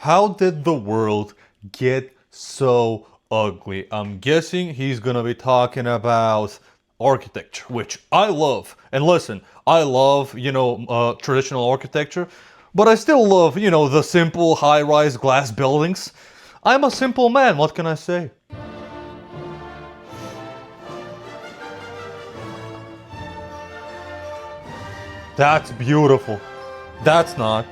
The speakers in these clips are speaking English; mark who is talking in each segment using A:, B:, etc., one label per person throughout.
A: How did the world get so ugly? I'm guessing he's gonna be talking about architecture, which I love. And listen, I love, traditional architecture, but I still love, the simple high-rise glass buildings. I'm a simple man, what can I say? That's beautiful. That's not.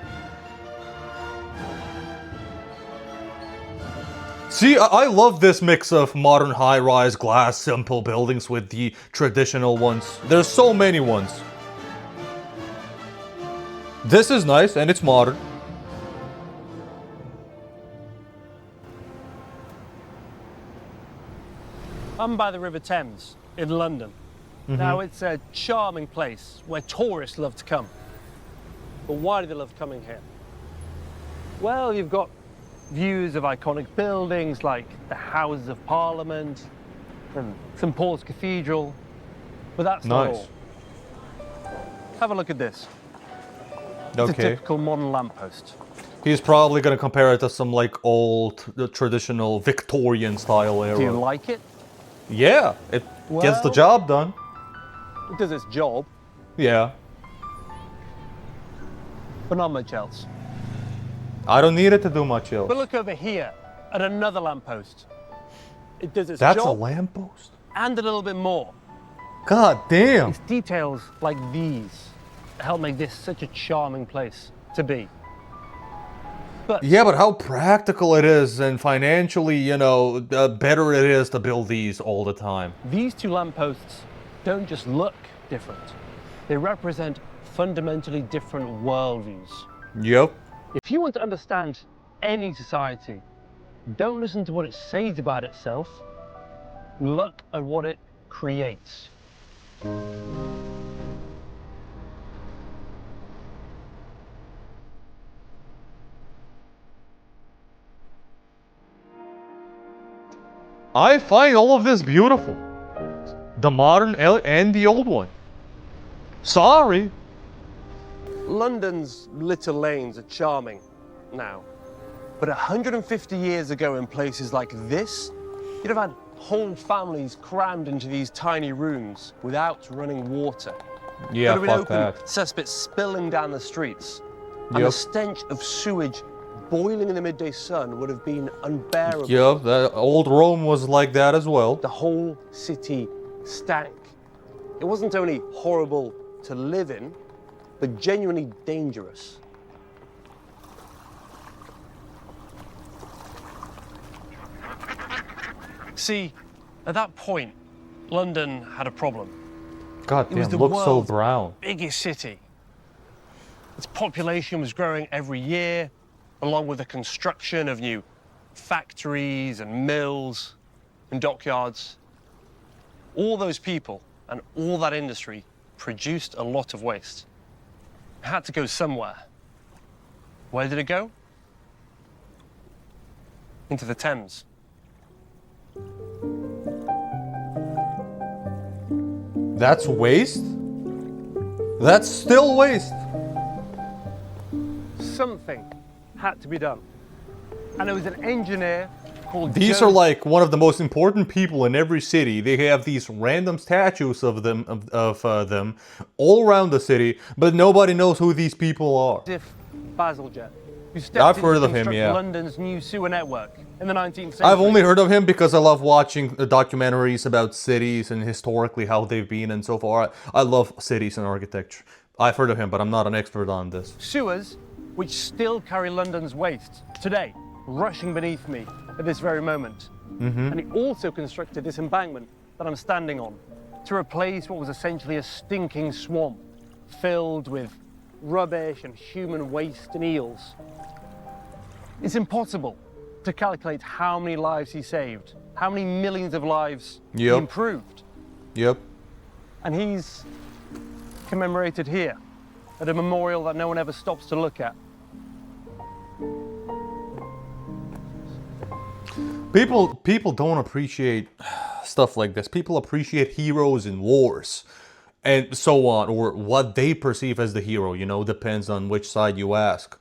A: See, I love this mix of modern high-rise glass simple buildings with the traditional ones. There's so many ones. This is nice and it's modern.
B: I'm by the River Thames in London. Now, it's a charming place where tourists love to come. But why do they love coming here? Well, you've got views of iconic buildings like the Houses of Parliament and St Paul's Cathedral, but that's not all. Have a look at this. It's a typical modern lamppost.
A: He's probably gonna compare it to some like old, traditional Victorian style era.
B: Do you like it?
A: Yeah, it gets the job done.
B: It does its job,
A: Yeah.
B: but not much else.
A: I don't need it to do much else.
B: But look over here at another lamppost. It does its
A: That's
B: job.
A: a lamppost?
B: And a little bit more.
A: God damn.
B: It's details like these that help make this such a charming place to be. But
A: Yeah, but how practical it is and financially, better it is to build these all the time.
B: these two lampposts don't just look different. They represent fundamentally different worldviews.
A: Yep.
B: If you want to understand any society, don't listen to what it says about itself. Look at what it creates.
A: I find all of this beautiful. The modern and the old one. Sorry.
B: London's little lanes are charming now, but 150 years ago in places like this, you'd have had whole families crammed into these tiny rooms without running water.
A: Yeah,
B: There'd have
A: fuck
B: been open
A: that.
B: cesspits spilling down the streets, and
A: Yep.
B: the stench of sewage boiling in the midday sun would have been unbearable.
A: Yep, that old Rome was like that as well.
B: The whole city stank. It wasn't only horrible to live in, but genuinely dangerous. See, at that point, London had a problem.
A: God
B: It was
A: damn,
B: the
A: looks so
B: world's
A: brown.
B: biggest city. Its population was growing every year, along with the construction of new factories and mills and dockyards. All those people and all that industry produced a lot of waste. It had to go somewhere. Where did it go? Into the Thames.
A: That's waste? That's still waste.
B: Something had to be done. And it was an engineer called
A: These
B: Joe-
A: are like one of the most important people in every city. They have these random statues of them them all around the city, but nobody knows who these people are.
B: Joseph Bazalgette, who stepped
A: I've
B: in to
A: heard of him,
B: construct
A: yeah.
B: London's new sewer network in the 19th century.
A: I've only heard of him because I love watching documentaries about cities and historically how they've been and so far. I love cities and architecture. I've heard of him, but I'm not an expert on this.
B: Sewers, which still carry London's waste today, rushing beneath me at this very moment. And he also constructed this embankment that I'm standing on to replace what was essentially a stinking swamp filled with rubbish and human waste and eels. It's impossible to calculate how many lives he saved, how many millions of lives he
A: Yep.
B: improved.
A: Yep.
B: And he's commemorated here at a memorial that no one ever stops to look at.
A: People don't appreciate stuff like this. People appreciate heroes in wars and so on, or what they perceive as the hero, depends on which side you ask.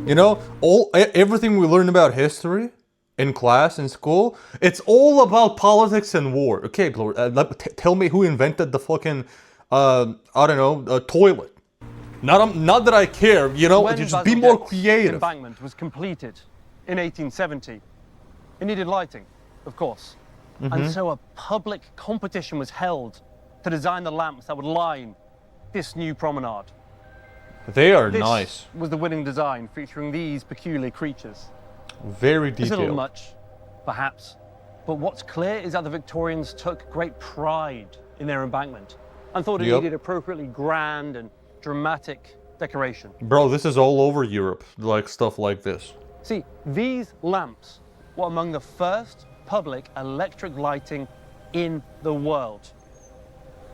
A: You know, everything we learn about history in class in school, it's all about politics and war. Okay, tell me who invented the fucking I don't know, toilet. Not that I care, you know,
B: When
A: just be more
B: Baselget's
A: creative.
B: embankment was completed in 1870, it needed lighting, of course. And so a public competition was held to design the lamps that would line this new promenade.
A: They are
B: This
A: nice.
B: was the winning design, featuring these peculiar creatures.
A: Very
B: It's a little
A: detailed.
B: much, perhaps, but what's clear is that the Victorians took great pride in their embankment and thought it
A: Yep.
B: needed appropriately grand and dramatic decoration.
A: Bro, this is all over Europe, like stuff like this.
B: See, these lamps were among the first public electric lighting in the world.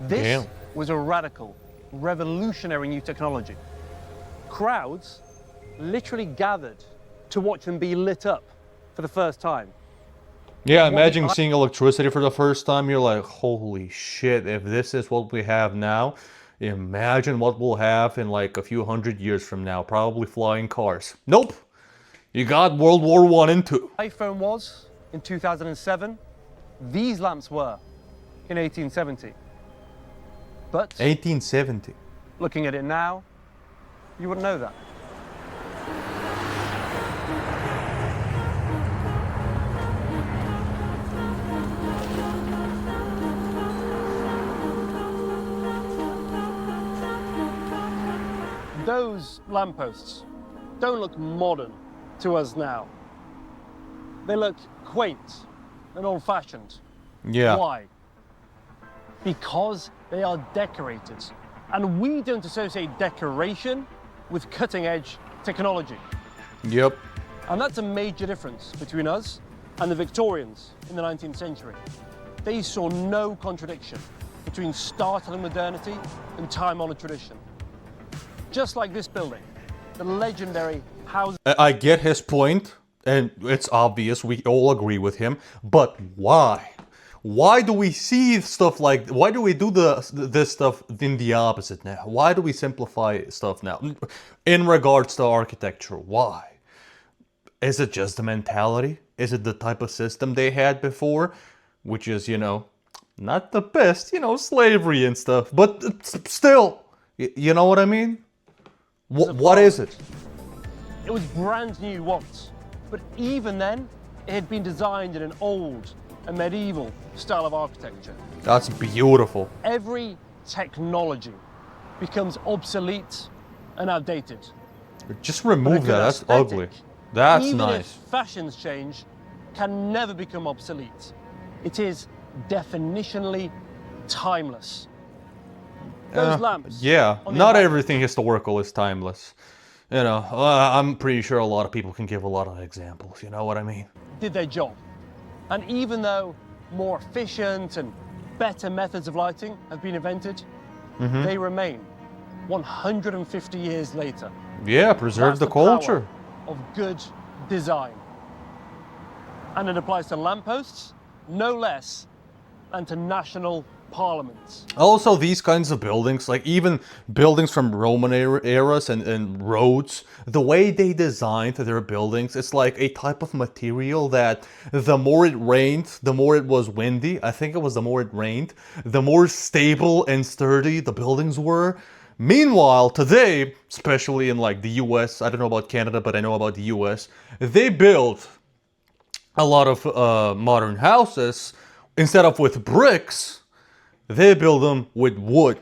B: This
A: Damn.
B: was a radical, revolutionary new technology. Crowds literally gathered to watch them be lit up for the first time.
A: Yeah,
B: What
A: imagine
B: the-
A: seeing electricity for the first time. You're like, holy shit, if this is what we have now, imagine what we'll have in like a few hundred years from now. Probably flying cars. Nope. You got World War One and Two.
B: iPhone was in 2007. These lamps were in 1870. But
A: 1870.
B: looking at it now, you wouldn't know that. Those lampposts don't look modern to us now. They look quaint and old-fashioned.
A: Yeah.
B: Why? Because they are decorated. And we don't associate decoration with cutting-edge technology.
A: Yep.
B: And that's a major difference between us and the Victorians in the 19th century. They saw no contradiction between startling modernity and time-honored tradition. Just like this building, the legendary house.
A: I get his point, and it's obvious, we all agree with him, but why? Why do we see stuff like, why do we do this stuff in the opposite now? Why do we simplify stuff now? In regards to architecture, why? Is it just the mentality? Is it the type of system they had before? Which is, you know, not the best, you know, slavery and stuff, but it's still, you know what I mean? What is it?
B: It was brand new once, but even then, it had been designed in an old and medieval style of architecture.
A: That's beautiful.
B: Every technology becomes obsolete and outdated.
A: Just
B: But a
A: remove
B: good
A: that. That's
B: aesthetic,
A: ugly. That's
B: even
A: nice.
B: if fashions change, can never become obsolete. It is definitionally timeless. Those lamps.
A: Yeah,
B: on the
A: not
B: embankment.
A: everything historical is timeless. You know, I'm pretty sure a lot of people can give a lot of examples. You know what I mean?
B: Did their job. And even though more efficient and better methods of lighting have been invented, they remain 150 years later.
A: Yeah, preserve
B: That's
A: the
B: power
A: culture.
B: of good design. And it applies to lampposts no less than to national parliaments.
A: Also, these kinds of buildings, like even buildings from Roman eras and roads, the way they designed their buildings, it's like a type of material that the more it rained, the more it was windy. I think it was the more it rained, the more stable and sturdy the buildings were. Meanwhile, today, especially in like the US, I don't know about Canada, but I know about the US, they build a lot of modern houses, instead of with bricks, they build them with wood.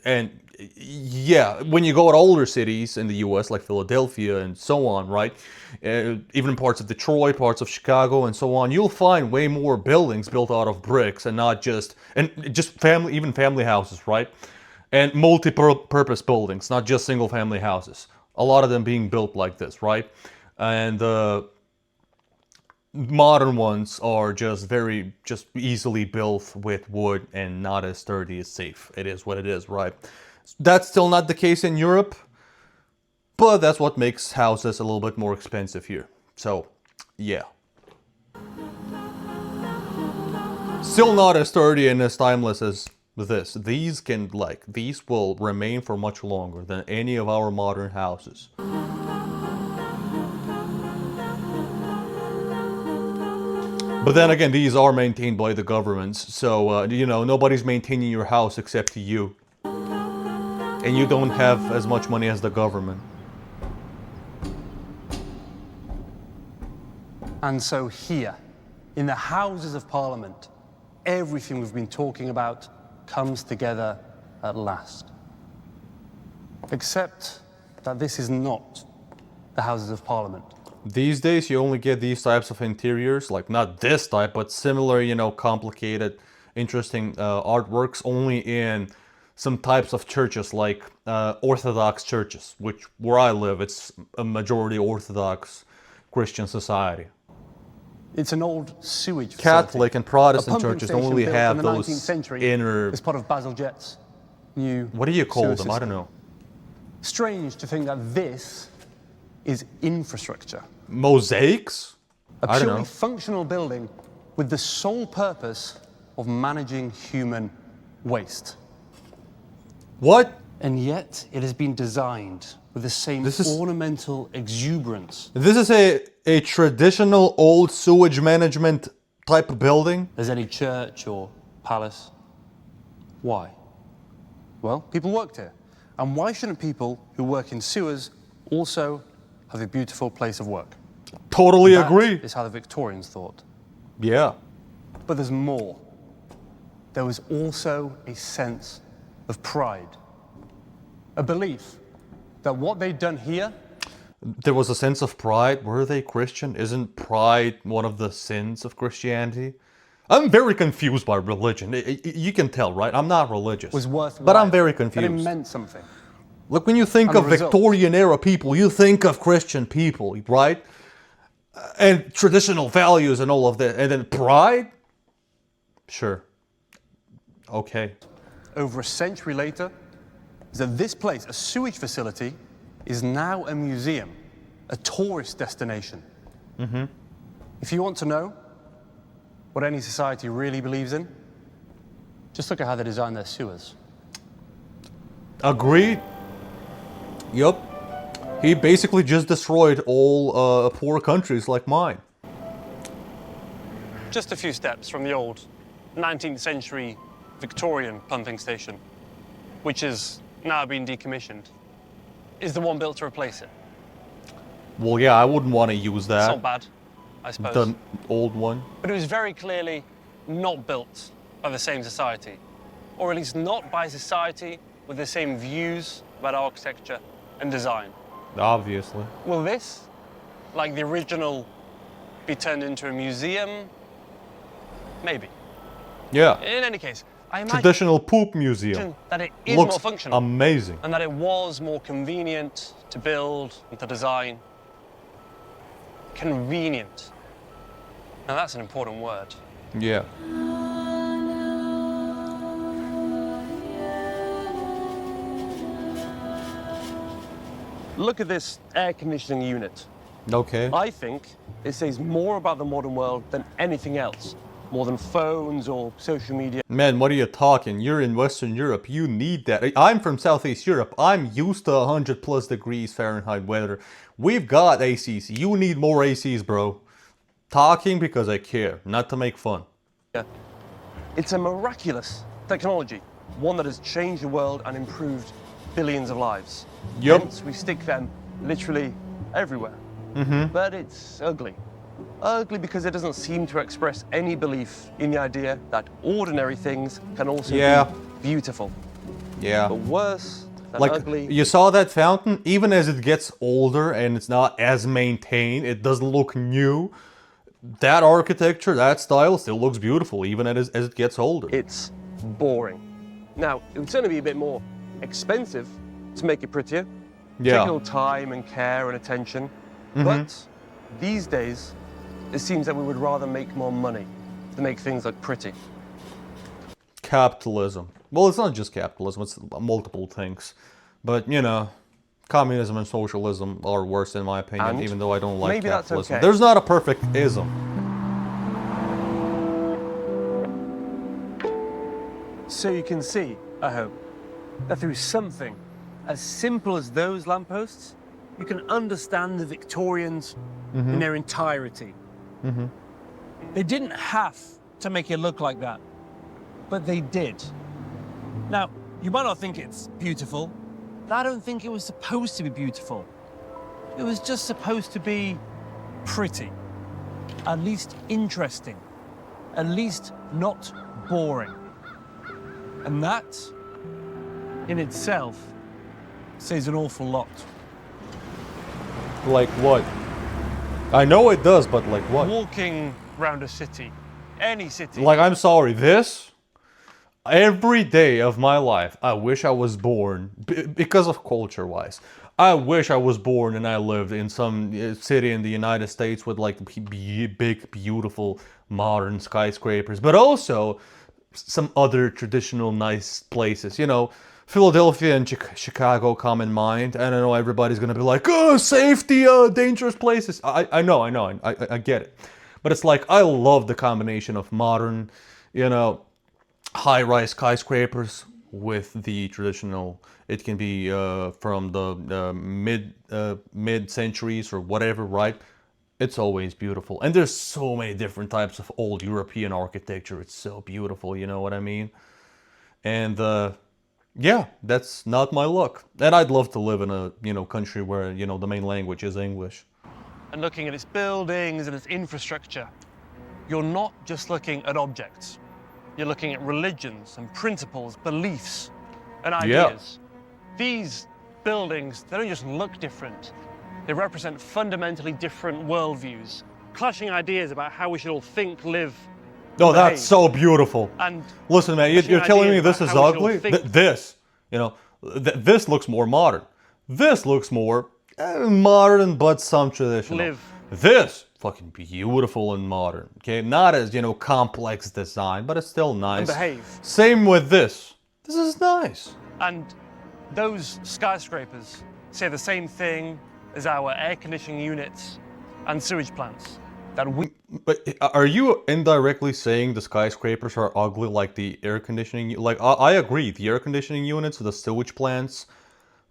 A: And yeah, when you go to older cities in the US, like Philadelphia and so on, right? Even parts of Detroit, parts of Chicago and so on, you'll find way more buildings built out of bricks and not just, and just family, even family houses, right? And multi-purpose buildings, not just single family houses. A lot of them being built like this, right? And modern ones are just easily built with wood and not as sturdy as safe. It is what it is, right? That's still not the case in Europe, but that's what makes houses a little bit more expensive here. So, yeah. Still not as sturdy and as timeless as this. These will remain for much longer than any of our modern houses. But then again, these are maintained by the governments, so you know, nobody's maintaining your house except you. And you don't have as much money as the government.
B: And so here, in the Houses of Parliament, everything we've been talking about comes together at last. Except that this is not the Houses of Parliament.
A: These days, you only get these types of interiors, like not this type, but similar, you know, complicated, interesting artworks only in some types of churches, like Orthodox churches, which where I live, it's a majority Orthodox Christian society.
B: It's an old sewage facility.
A: Catholic and Protestant
B: A pumping
A: churches don't
B: station
A: really
B: built
A: have
B: in the
A: those
B: 19th century
A: inner.
B: as part of Basil Jett's new
A: What do you call
B: sewer
A: them? I don't
B: system.
A: know.
B: Strange to think that this is infrastructure.
A: Mosaics?
B: A
A: I don't
B: purely
A: know.
B: functional building with the sole purpose of managing human waste.
A: What?
B: And yet it has been designed with the same
A: This is-
B: ornamental exuberance
A: This is a traditional old sewage management type of building?
B: as any church or palace. Why? Well, people worked here. And why shouldn't people who work in sewers also have a beautiful place of work?
A: Totally
B: That
A: agree.
B: is how the Victorians thought.
A: Yeah.
B: But there's more. There was also a sense of pride. A belief that what they'd done here
A: There was a sense of pride. Were they Christian? Isn't pride one of the sins of Christianity? I'm very confused by religion. You can tell, right? I'm not religious.
B: was worthwhile.
A: But I'm very
B: That it
A: confused.
B: meant something.
A: Look, when you think
B: And
A: of
B: the result.
A: Victorian era people, you think of Christian people, right? And traditional values and all of that. And then pride? Sure. Okay.
B: Over a century later, is that this place, a sewage facility, is now a museum, a tourist destination. If you want to know what any society really believes in, just look at how they design their sewers.
A: Agreed. Yup. He basically just destroyed all poor countries like mine.
B: Just a few steps from the old 19th century Victorian pumping station, which has now been decommissioned, is the one built to replace it.
A: Well, yeah, I wouldn't want to use
B: It's
A: that.
B: not bad, I suppose.
A: The old one.
B: But it was very clearly not built by the same society, or at least not by a society with the same views about architecture and design.
A: Obviously.
B: Will this, like the original, be turned into a museum? Maybe.
A: Yeah.
B: In any case, I imagine
A: Traditional poop museum.
B: that it is
A: Looks
B: more functional
A: amazing.
B: and that it was more convenient to build and to design. Convenient. Now that's an important word.
A: Yeah.
B: Look at this air conditioning unit.
A: Okay.
B: I think it says more about the modern world than anything else, more than phones or social media.
A: Man, what are you talking? You're in Western Europe. You need that. I'm from Southeast Europe. I'm used to 100 plus degrees Fahrenheit weather. We've got ACs. You need more ACs, bro. Talking because I care, not to make fun.
B: It's a miraculous technology, one that has changed the world and improved billions of lives.
A: Yup.
B: Hence, we stick them literally everywhere. But it's ugly. Ugly because it doesn't seem to express any belief in the idea that ordinary things can also
A: Yeah.
B: be beautiful.
A: Yeah.
B: But worse than
A: Like,
B: ugly.
A: you saw that fountain? Even as it gets older and it's not as maintained, it doesn't look new. That architecture, that style still looks beautiful, even as it gets older.
B: It's boring. Now, it would certainly be a bit more expensive to make it prettier. Take a
A: Yeah.
B: little time and care and attention. But these days, it seems that we would rather make more money to make things look pretty.
A: Capitalism. Well, it's not just capitalism, it's multiple things. But, you know, communism and socialism are worse in my opinion,
B: And
A: even though I don't like
B: maybe that's
A: capitalism.
B: okay.
A: There's not a perfect ism.
B: So you can see, I hope, that through something as simple as those lampposts, you can understand the Victorians in their entirety. They didn't have to make it look like that, but they did. Now, you might not think it's beautiful, but I don't think it was supposed to be beautiful. It was just supposed to be pretty, at least interesting, at least not boring. And that, in itself, says an awful lot.
A: Like what? I know it does, but like what?
B: Walking around a city, any city.
A: Like, I'm sorry, this? Every day of my life, I wish I was born, because of culture-wise. I wish I was born and I lived in some city in the United States with like big, beautiful, modern skyscrapers, but also some other traditional nice places. You know, Philadelphia and Chicago come in mind. And I know everybody's gonna be like, oh, safety, dangerous places. I know, I get it. But it's like, I love the combination of modern, you know, high-rise skyscrapers with the traditional. It can be from the mid-centuries or whatever, right? It's always beautiful. And there's so many different types of old European architecture. It's so beautiful, you know what I mean? And yeah, that's not my luck. And I'd love to live in a, you know, country where, you know, the main language is English.
B: And looking at its buildings and its infrastructure, you're not just looking at objects. You're looking at religions and principles, beliefs and ideas. These buildings, they don't just look different. They represent fundamentally different worldviews, clashing ideas about how we should all think, live,
A: Oh,
B: behave.
A: that's so beautiful.
B: And
A: listen, man, you're telling me this is ugly?
B: Think.
A: This, you know, this looks more modern. This looks more modern, but some traditional.
B: Live.
A: This, fucking beautiful and modern. Okay, not as, you know, complex design, but it's still nice.
B: And behave.
A: Same with this. This is nice.
B: And those skyscrapers say the same thing as our air conditioning units and sewage plants. That we
A: But are you indirectly saying the skyscrapers are ugly like the air conditioning? Like, I agree, the air conditioning units, the sewage plants,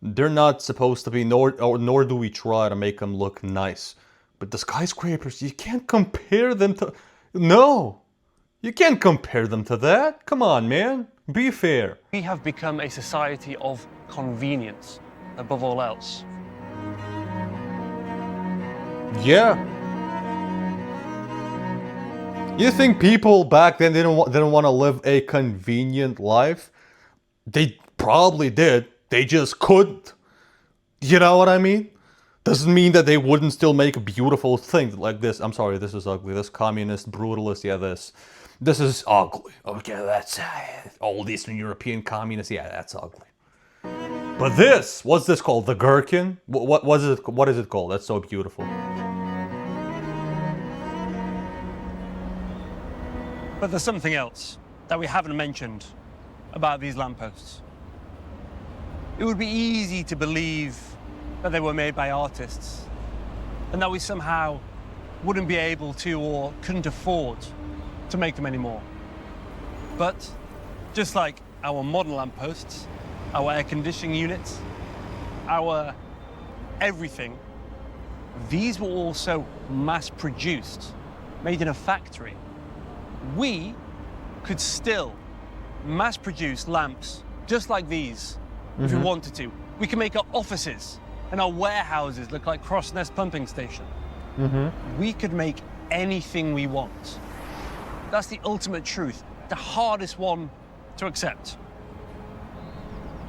A: they're not supposed to be, nor do we try to make them look nice. But the skyscrapers, you can't compare them to... No! You can't compare them to that. Come on, man. Be fair.
B: we have become a society of convenience above all else.
A: Yeah. You think people back then didn't want to live a convenient life? They probably did. They just couldn't. You know what I mean? Doesn't mean that they wouldn't still make beautiful things like this. I'm sorry, this is ugly. This communist, brutalist, yeah, this. This is ugly. Okay, that's old Eastern European communist. Yeah, that's ugly. But this, what's this called? The gherkin? What is it called? That's so beautiful.
B: But there's something else that we haven't mentioned about these lampposts. It would be easy to believe that they were made by artists and that we somehow wouldn't be able to or couldn't afford to make them anymore. But just like our modern lampposts, our air conditioning units, our everything, these were also mass-produced, made in a factory. We could still mass-produce lamps just like these if we wanted to. We can make our offices and our warehouses look like Crossness pumping station. We could make anything we want. That's the ultimate truth, the hardest one to accept.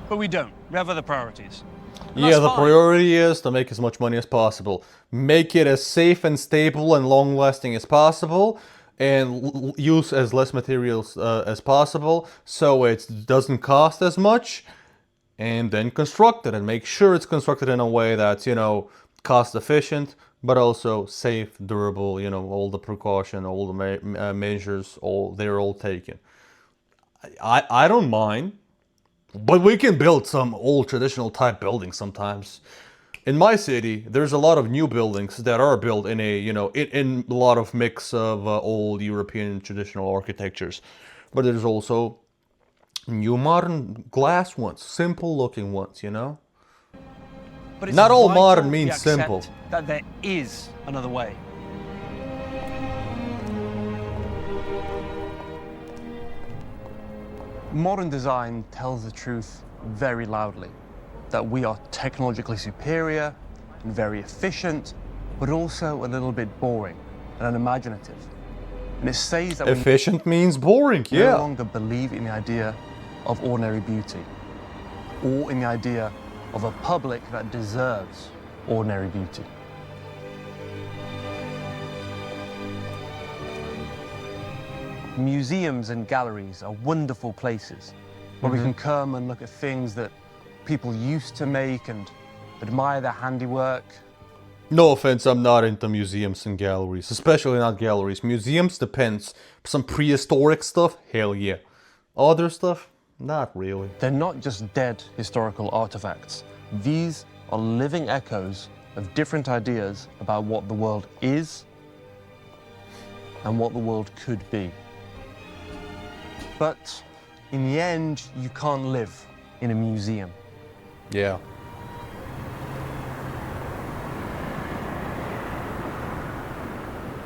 B: But we don't. We have other priorities. And
A: Yeah,
B: that's
A: the
B: fine.
A: priority is to make as much money as possible. Make it as safe and stable and long-lasting as possible, and use as less materials as possible, so it doesn't cost as much. And then construct it, and make sure it's constructed in a way that's, you know, cost efficient, but also safe, durable. You know, all the precaution, all the measures, they're all taken. I don't mind. But we can build some old traditional type buildings sometimes. In my city, there's a lot of new buildings that are built in a, you know, in a lot of mix of old European traditional architectures. But there's also new modern glass ones, simple looking ones, you know?
B: But it's
A: Not all
B: vital
A: modern
B: we
A: means
B: accept
A: simple.
B: that there is another way. Modern design tells the truth very loudly, that we are technologically superior and very efficient, but also a little bit boring and unimaginative. And it says that
A: Efficient means boring,
B: we no
A: yeah.
B: longer believe in the idea of ordinary beauty, or in the idea of a public that deserves ordinary beauty. Museums and galleries are wonderful places where we can come and look at things that people used to make and admire their handiwork.
A: No offense, I'm not into museums and galleries, especially not galleries. Museums depends. Some prehistoric stuff, hell yeah. Other stuff, not really.
B: They're not just dead historical artifacts. These are living echoes of different ideas about what the world is and what the world could be. But in the end, you can't live in a museum.
A: Yeah.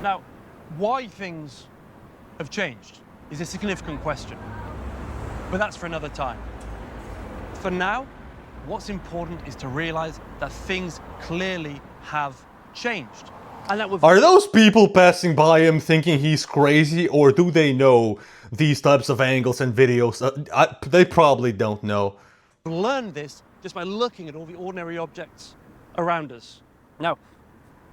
B: Now, why things have changed is a significant question, but that's for another time. For now, what's important is to realize that things clearly have changed. And that
A: Are those people passing by him thinking he's crazy, or do they know these types of angles and videos? They probably don't know.
B: learn this just by looking at all the ordinary objects around us. Now,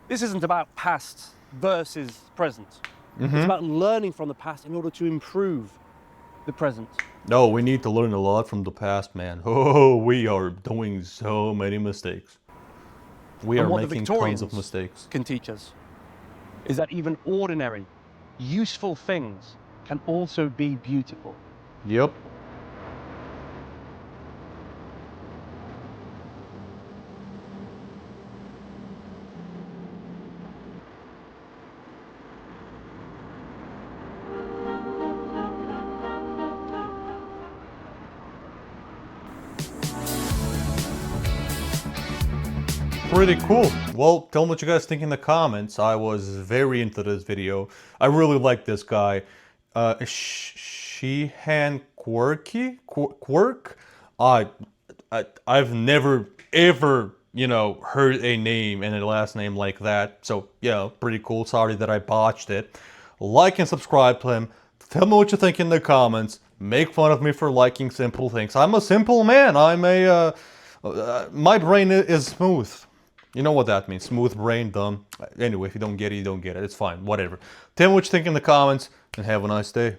B: this isn't about past versus present. It's about learning from the past in order to improve the present.
A: No, we need to learn a lot from the past, man. Oh, we are doing so many mistakes. We are
B: what the
A: making tons of
B: Victorians
A: mistakes.
B: can teach us is that even ordinary, useful things can also be beautiful.
A: Yep. Pretty cool. Well, tell me what you guys think in the comments. I was very into this video. I really like this guy. Shehan Quirky? Quirk? I've never ever, heard a name and a last name like that. So, yeah, pretty cool. Sorry that I botched it. Like and subscribe to him. Tell me what you think in the comments. Make fun of me for liking simple things. I'm a simple man. My brain is smooth. You know what that means. Smooth brain, dumb. Anyway, if you don't get it, you don't get it. It's fine. Whatever. Tell me what you think in the comments, and have a nice day.